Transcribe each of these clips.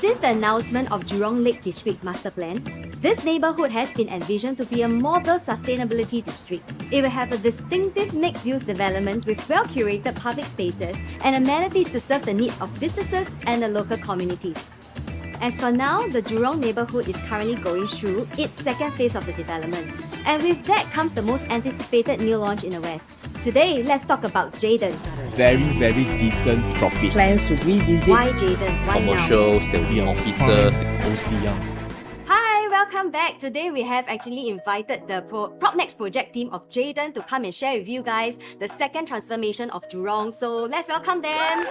Since the announcement of Jurong Lake District Master Plan, this neighbourhood has been envisioned to be a model sustainability district. It will have a distinctive mixed-use developments with well-curated public spaces and amenities to serve the needs of businesses and the local communities. As for now, the Jurong neighbourhood is currently going through its second phase of the development. And with that comes the most anticipated new launch in the West. Today, let's talk about Jayden. Very decent profit. Plans to revisit. Why Jayden? Why Commercials, there will be offices. OCR. Hi, welcome back. Today we have actually invited the PropNext project team of Jayden to come and share with you guys the second transformation of Jurong. So let's welcome them.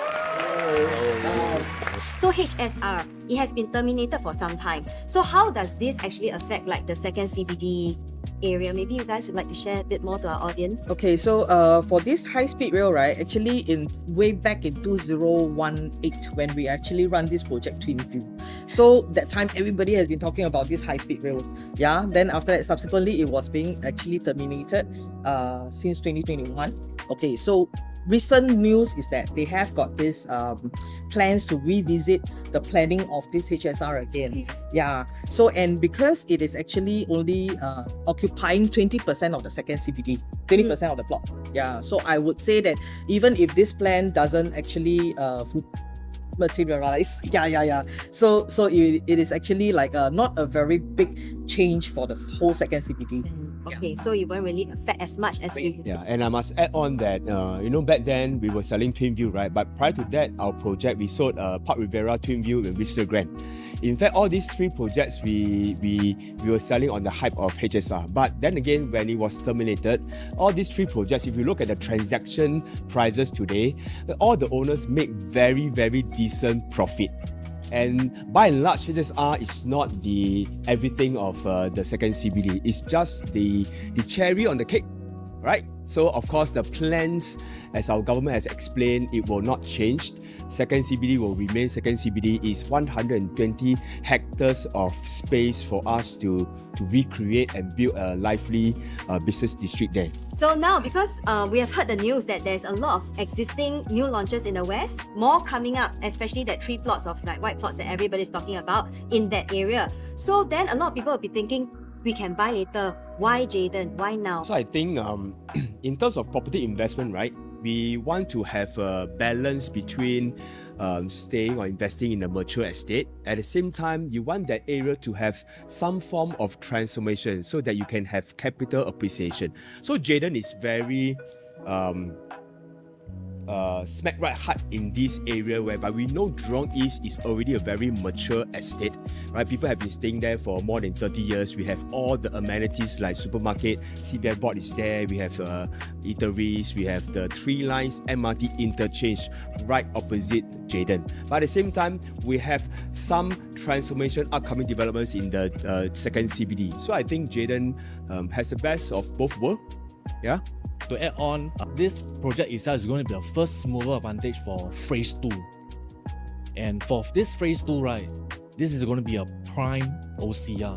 So HSR, it has been terminated for some time. So how does this actually affect like the second CBD area? Maybe you guys would like to share a bit more to our audience. Okay, so for this high-speed rail, right, actually in way back in 2018 when we actually run this project Twinview. So that time everybody has been talking about this high-speed rail. Yeah, then after that subsequently it was being actually terminated since 2021. Okay, so recent news is that they have got this plans to revisit the planning of this HSR again. Yeah. So, and because it is actually only occupying 20% of the second CBD, 20% of the plot. Yeah. So I would say that even if this plan doesn't actually materialize, So it is actually like not a very big change for the whole second CBD. Okay, so it won't really affect as much as we... Yeah, and I must add on that, back then we were selling Twinview, right? But prior to that, our project, we sold Park Rivera, Twinview, and Vista Grand. In fact, all these three projects, we were selling on the hype of HSR. But then again, when it was terminated, all these three projects, if you look at the transaction prices today, all the owners make very decent profit. And by and large, HSR is not the everything of the second CBD. It's just the cherry on the cake, right? So of course, the plans, as our government has explained, it will not change. Second CBD will remain. Second CBD is 120 hectares of space for us to recreate and build a lively business district there. So now, because we have heard the news that there's a lot of existing new launches in the West, more coming up, especially that 3 plots of like white plots that everybody's talking about in that area. So then a lot of people will be thinking, we can buy later. Why Jayden? Why now? So I think in terms of property investment, right, we want to have a balance between staying or investing in a mature estate. At the same time, you want that area to have some form of transformation so that you can have capital appreciation. So Jayden is very smack right hard in this area, whereby we know Jurong East is already a very mature estate, right? People have been staying there for more than 30 years. We have all the amenities like supermarket, CBF board is there, we have eateries, we have the 3 lines MRT interchange right opposite Jayden. But at the same time, we have some transformation upcoming developments in the second CBD. So I think Jayden has the best of both worlds. Yeah. To add on, this project itself is going to be a first mover advantage for phase 2. And for this phase 2, right, this is going to be a prime OCR.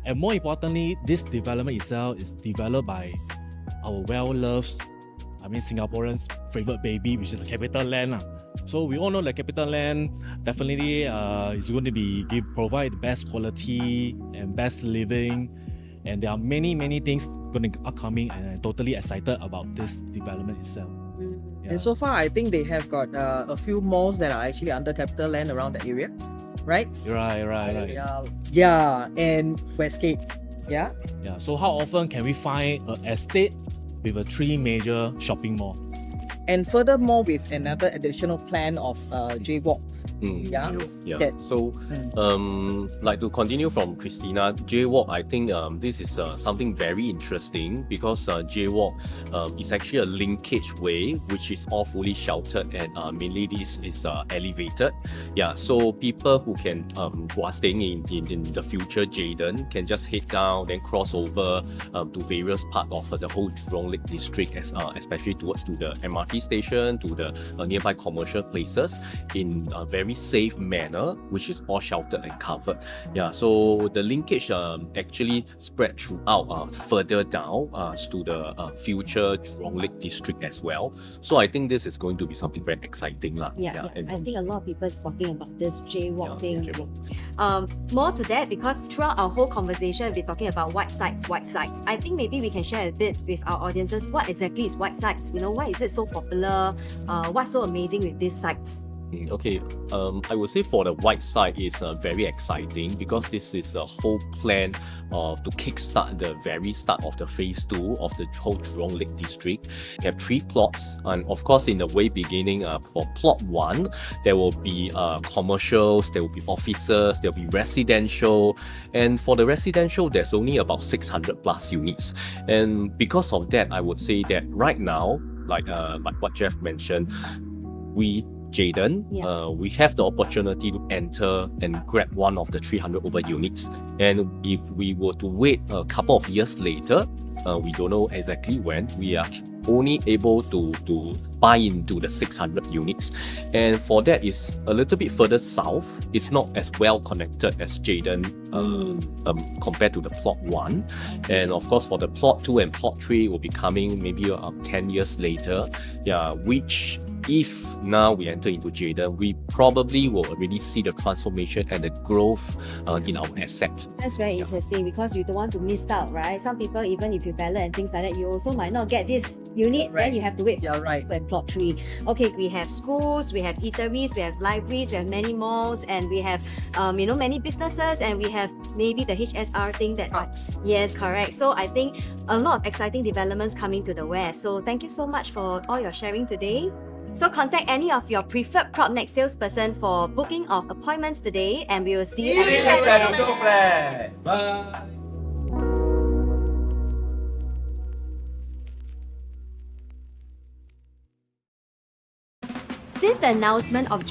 And more importantly, this development itself is developed by our well-loved, Singaporeans' favorite baby, which is the CapitaLand. So we all know that CapitaLand definitely is going to provide the best quality and best living. And there are many things going to be upcoming, and I'm totally excited about this development itself. Yeah. And so far, I think they have got a few malls that are actually under CapitaLand around the area, right? Right. Yeah, and Westgate. Yeah. So how often can we find an estate with a 3 major shopping mall? And furthermore, with another additional plan of J-Walk. So, like to continue from Christina, J-Walk, I think this is something very interesting because J-Walk is actually a linkage way which is all fully sheltered, and mainly this is elevated. Yeah, so people who are staying in the future Jayden can just head down, then cross over to various parts of the whole Jurong Lake district, especially towards to the MRT station to the nearby commercial places in a very safe manner, which is all sheltered and covered. Yeah, so the linkage actually spread throughout further down to the future Jurong Lake district as well. So I think this is going to be something very exciting. Yeah. I think a lot of people is talking about this jaywalk thing. Jaywalk. More to that, because throughout our whole conversation, we're talking about white sites. I think maybe we can share a bit with our audiences what exactly is white sites. Why is it so popular? What's so amazing with these sites? Okay, I would say for the white site is very exciting because this is a whole plan to kickstart the very start of the phase 2 of the whole Jurong Lake district. We have 3 plots, and of course in the way beginning for plot 1 there will be commercials, there will be offices, there will be residential, and for the residential there's only about 600 plus units. And because of that, I would say that right now, like what Jeff mentioned, Jayden, we have the opportunity to enter and grab one of the 300 over units. And if we were to wait a couple of years later, we don't know exactly when, we are only able to buy into the 600 units. And for that is a little bit further south. It's not as well connected as Jayden compared to the plot 1. And of course for the plot 2 and plot 3 will be coming maybe 10 years later. Yeah, which if now we enter into Jayden, we probably will already see the transformation and the growth in our asset. That's very interesting because you don't want to miss out, right? Some people, even if you ballot and things like that, you also might not get this unit, then you have to wait for plot 3. Okay, we have schools, we have eateries, we have libraries, we have many malls, and we have many businesses, and we have maybe the HSR thing that yes, correct. So I think a lot of exciting developments coming to the west. So thank you so much for all your sharing today. So contact any of your preferred PropNext salesperson for booking of appointments today, and we will see you at the flat. Bye. Since the announcement of